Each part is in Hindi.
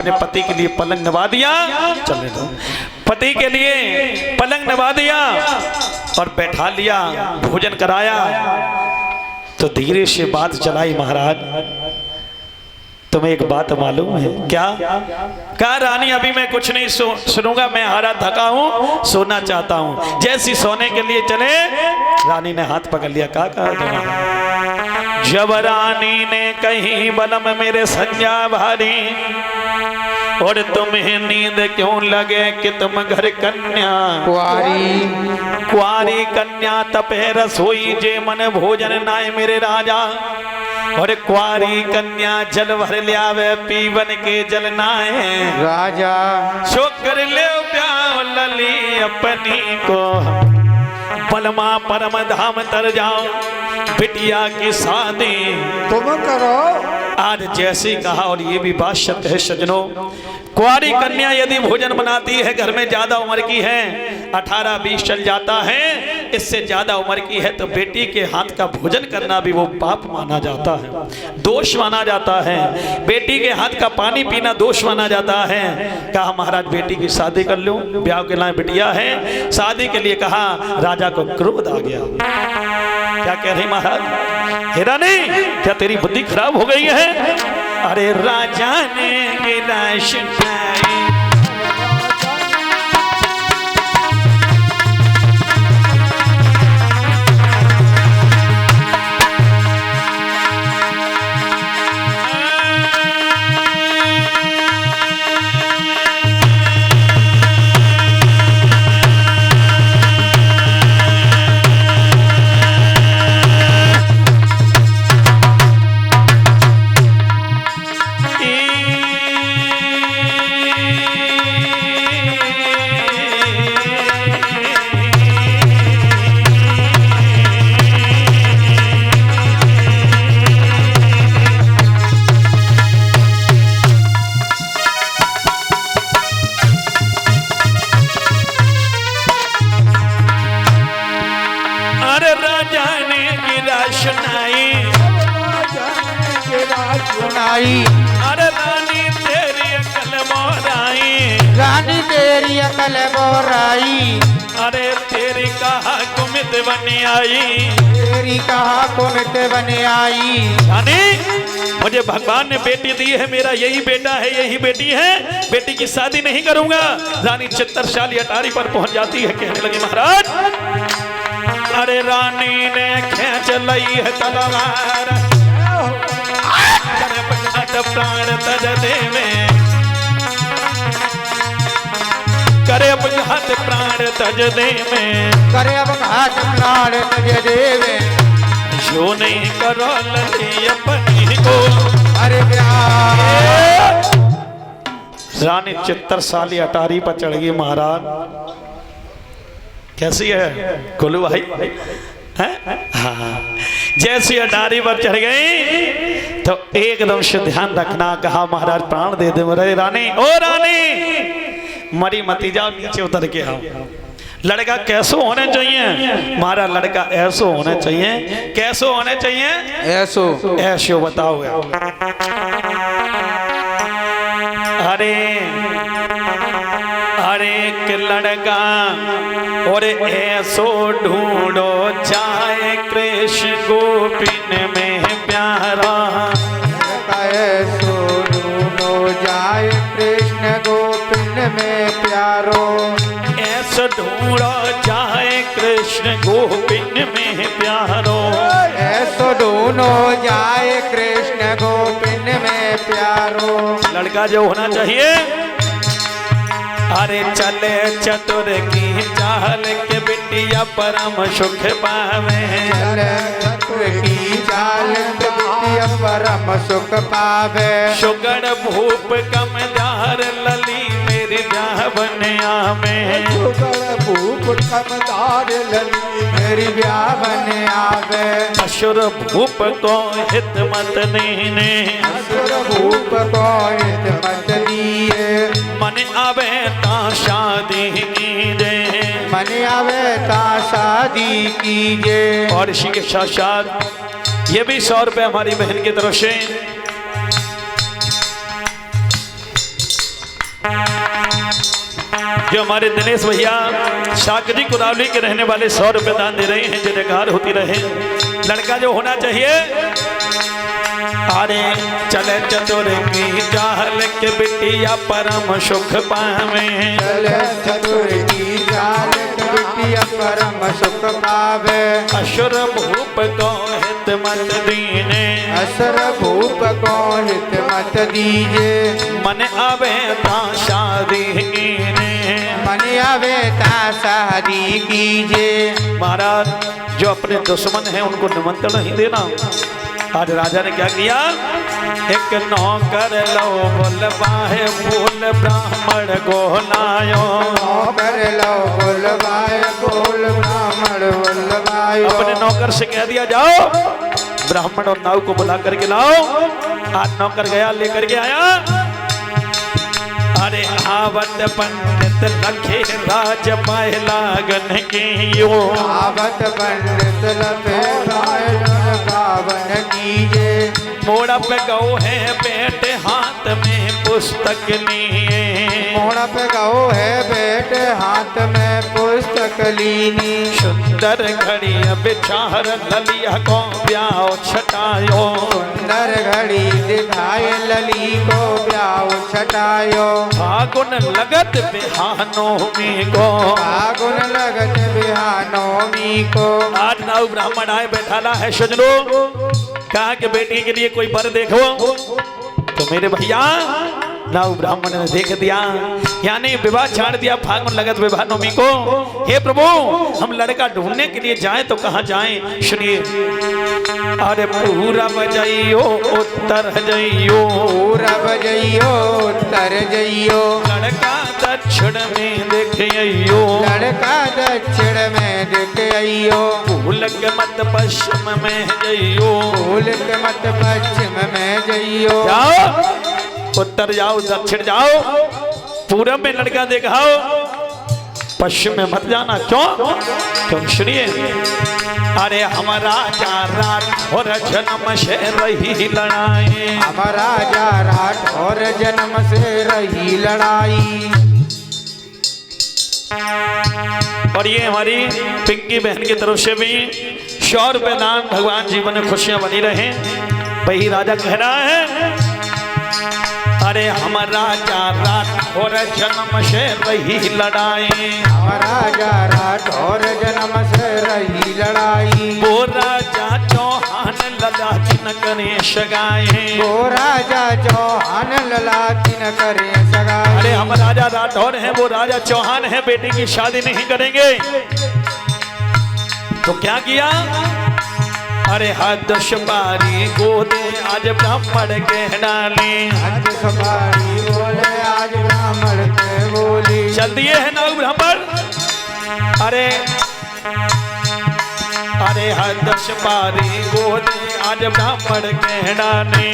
अपने पति के लिए पलंग नवा दिया, चलने दो, पति के लिए पलंग नवा दिया और बैठा लिया, भोजन कराया। तो धीरे से बात चलाई, महाराज तुम्हें एक बात मालूम है क्या? कहा रानी अभी मैं कुछ नहीं सुनूंगा, मैं हारा थका हूँ, सोना चाहता हूँ। जैसी सोने के लिए चले, रानी ने हाथ पकड़ लिया। कहा जब रानी ने कही बलम मेरे संज्ञा भारी, और तुम्हें नींद क्यों लगे कि तुम घर कन्या कुआरी कन्या तपे रसोई जे मन भोजन नाय मेरे राजा, और कुआरी कन्या जल भर लियावे पीवन के जल नाय राजा। सो कर ले प्याव लली अपनी को, बलमा परम धाम तर जाओ, बिटिया की शादी तुम करो। आज जैसे कहा, और ये भी बात सत्य है सज्जनों, कुआरी कन्या यदि भोजन बनाती है, घर में ज्यादा उम्र की है, 18-20 चल जाता है, इससे ज्यादा उम्र की है, तो बेटी के हाथ का भोजन करना भी वो पाप माना जाता है, दोष माना जाता है। बेटी के हाथ का पानी पीना दोष माना जाता है। कहा महाराज बेटी की शादी कर लूं, ब्याह के लाए बिटिया है, शादी के लिए कहा। राजा को क्रोध आ गया। क्या कह रही महाराज? हे रानी, क्या तेरी बुद्धि खराब हो गई है? अरे राजा ने गिरा शिकाई, अरे रानी तेरी अकल मोराई, रानी तेरी अकल मोराई, अरे तेरी कहा कुमित बनी आई, तेरी कहा कुमित बनी आई। रानी मुझे भगवान ने बेटी दी है, मेरा यही बेटा है, यही बेटी है, बेटी की शादी नहीं करूंगा। रानी चित्तरशाली अटारी पर पहुंच जाती है, कहने लगी महाराज अरे रानी ने खींच लई है तलवार, प्राण तज देवे, करे अपघात प्राण तज देवे, करे अपघात प्राण तज देवे, जो नहीं करो लली अपनी को। अरे रानी चित्तरशाली अटारी पर चढ़ गई। महाराज कैसी है गोलू भाई? हाँ, जैसी अटारी पर चढ़ गई तो एकदम से ध्यान रखना। कहा महाराज प्राण दे दे मेरे रानी। ओ रानी मरी मती जाओ, नीचे उतर के आओ। लड़का कैसो होने चाहिए? महाराज लड़का ऐसो होना चाहिए। कैसो होने चाहिए? ऐसो। ऐसो बताओ। अरे अरे एक लड़का और ऐसो ढूंढो जाए कृष्ण गोपिन में प्यारा, ऐसो ढूंढो जाए कृष्ण गोपिन में प्यारो, ऐसो ढूंढो जाए कृष्ण गोपिन में प्यारो, ऐसो ढूंढो जाए कृष्ण गोपिन में प्यारो। लड़का जो होना चाहिए, अरे चले चतुर की चाल के बिटिया परम सुख पावे, चले चतुर की चाल के बिटिया परम सुख पावे, सुगड़ भूप कमदार लली मेरी ब्याह बनिया में, सुगड़ भूप कमदार लली मेरी ब्याह बने आवे, असुर भूप को हित मत ने, असुर भूप को हित मत दिए, मन आवे ता शादी कीजे, मन आवे ता शादी कीजे। और इसी के साथ साथ ये भी 100 रुपए हमारी बहन की तरफ से जो हमारे दिनेश भैया साकरी कुरावली के रहने वाले 100 रुपए दान दे रहे हैं, जयकार होती रहे। लड़का जो होना चाहिए, अरे चले चतुर की चाल के बिटिया परम सुख पावे, चले चतुर की चाल के बिटिया परम सुख पावे। असुर भूप को हित मत दीने, असुर भूप को हित मत दीजे। मन आवे ता शादी कीने, मन आवे ता शादी कीजे। महाराज जो अपने दुश्मन हैं उनको निमंत्रण नहीं देना। आज राजा ने क्या किया, एक नौकर लो बोलवाए, बोल ब्राह्मण गोलायो। नौकर लो बोलवाए, बोल ब्राह्मण बोलवायो। अपने नौकर से कह दिया, जाओ ब्राह्मण और नाव को बुला करके लाओ। आज नौकर गया, लेकर के आया। अरे आवत पंडित लखे राज पाए लागन की यो, आवत पंडित लखे पावन कीजे। मोड़ा पे गौ है बेटे हाथ में पुस्तक लिए, मोड़ा पे गौ है बेटे हाथ में पुस्तक लीनी। सुंदर घड़ी बिचार ललिया को ब्याह छटायो, सुंदर घड़ी दिखाए लली को ब्याह छटायो। फागुन लगत बिहानोमी को, फागुन लगत बिहानोमी को। आज नाव ब्राह्मण आए बैठाला है सजनो, कहा कि बेटी के लिए कोई वर देखो। तो मेरे भैया नाव ब्राह्मण ने देख दिया, यानी विवाह छाड़ दिया फागुन लगत विवाह नवमी को। हे प्रभु, हम लड़का ढूंढने के लिए जाएं तो कहाँ जाएं? सुनिए, अरे पूरब जइयो उत्तर जइयो, पूरब जइयो उत्तर जइयो। लड़का दक्षिण में देखियो, लड़का दक्षिण में देखियो। भूल के मत पश्चिम में जइयो, भूल के मत पश्चिम में जइयो। जाओ उत्तर जाओ दक्षिण जाओ, पूरब में लड़का दिखाओ, पश्चिम में मत जाना। क्यों? क्यों? सुनिए, अरे हमारा जा रात और जन्म से रही लड़ाई, हमारा जा रात और जन्म से रही लड़ाई। और ये हमारी पिंकी बहन की तरफ से भी 100 रुपए दान, भगवान जीवन में खुशियां बनी रहे। वही राजा कह रहा है, अरे हमारा जा रात और जन्म से रही लड़ाई, हमारा जा रात और जन्म से रही लड़ाई। वो राजा चौहान ललाची न करे सगाई, वो राजा चौहान ललाची न करे सगाई। अरे हम राजा राठौर हैं, वो राजा चौहान है, बेटी की शादी नहीं करेंगे। तो क्या किया, अरे हाथ सुपारी गोदे आज ब्राह्मण के डाले, आज सुपारी बोले आज ब्राह्मण के बोली। चल दिए है ना ब्राह्मण। अरे अरे हाथ सुपारी गोदे आज ब्राह्मण के डाले,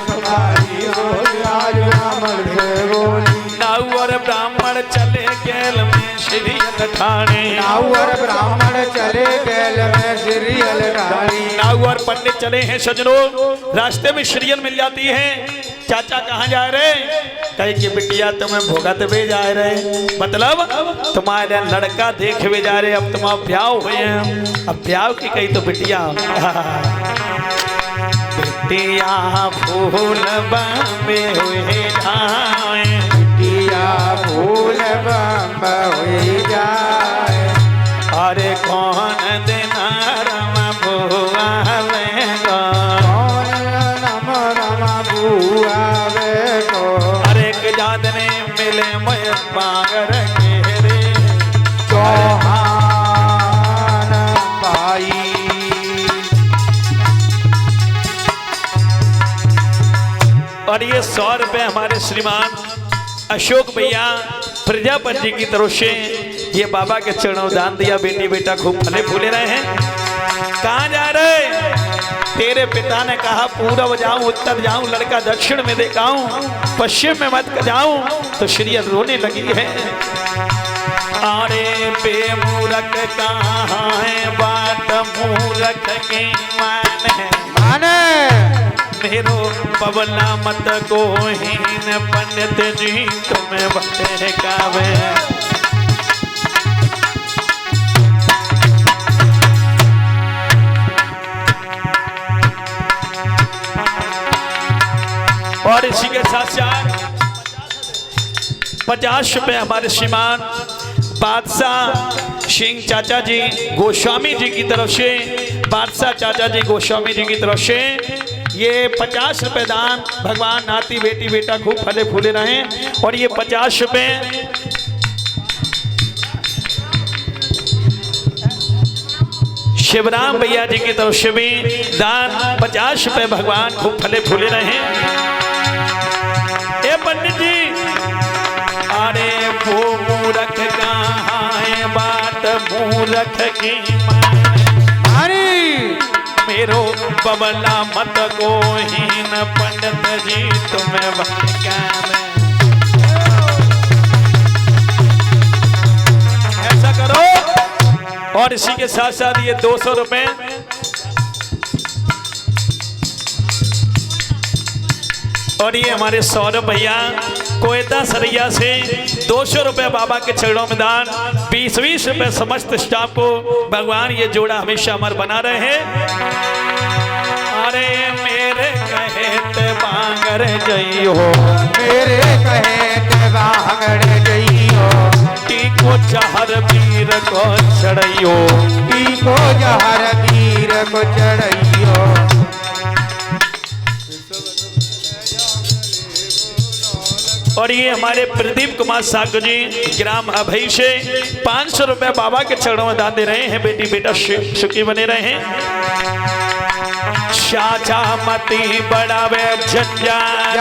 सुपारी बोले आज ब्राह्मण के बोली। नाउ और ब्राह्मण चले गेल में श्रीयल ठाणे, नाउ और ब्राह्मण चले गेल में श्रीयल ठाणे। नाउ और पंडित चले हैं सजनों, रास्ते में श्रीयल मिल जाती है। चाचा कहाँ जा रहे? कहे कि बिटिया तुम्हें भोगत भी जा रहे, मतलब तुम्हारे लड़का देख भी जा रहे। अब तुम्हारा ब्याह हुए हैं, अब ब्याह की कही तो बिटिया बिटिया फूल बामे हुए जाए, बिटिया फूल बम हुई जाए। अरे कौन देना रम बुआ लेगा, कौन नम रम बुआ बेको। अरे एक जादने मिले मैं बागर के रे, चौहान भाई। और ये 100 रुपए हमारे श्रीमान अशोक भैया प्रजापति जी की तरफ से ये बाबा के चरणों दान दिया। बेटी बेटा खूब फले फूले रहे हैं। कहाँ जा रहे? तेरे पिता ने कहा पूरब जाऊं उत्तर जाऊं, लड़का दक्षिण में देखाऊं, पश्चिम में मत जाऊं। तो श्री रोने लगी है। अरे बेमूरख कहाँ है बात मूरख की मान है, माने मेरो पवला मत को हीन पंडित जी तुम्हें बहकावे। और इसी के साथ साथ 50 रुपए हमारे श्रीमान बादशाह सिंह चाचा जी गोस्वामी जी की तरफ से, बादशाह चाचा जी गोस्वामी जी की तरफ से ये 50 रुपए दान। भगवान नाती बेटी बेटा खूब फले फूले रहें। और ये 50 रुपए शिवराम भैया जी की तरफ से भी दान 50 रुपए। भगवान खूब फले फूले रहें। ए पंडित जी, अरे वो मूर्ख कहाँ है बात मूर्ख की अरे मेरो बबला मत को हीन पंडित जी तुम्हें बहकावे। ऐसा करो। और इसी के साथ साथ ये 200 रुपए और ये हमारे सौरभ भैया कोयता सरैया से 200 रुपए बाबा के चरणों में दान। 20-20 रुपए समस्त स्टाफ को। भगवान ये जोड़ा हमेशा अमर बना रहे। अरे मेरे कहते बांगर जइयो, मेरे कहते बांगर जइयो, टीको जहर वीर को चढ़इयो, टीको जहर वीर को चढ़इयो। और ये हमारे प्रदीप कुमार साहू जी ग्राम अभई से 500 रुपए बाबा के चरणों में दान दे रहे हैं। बेटी बेटा सुखी बने रहे हैं। शाजा मती बढ़ावे झंझार,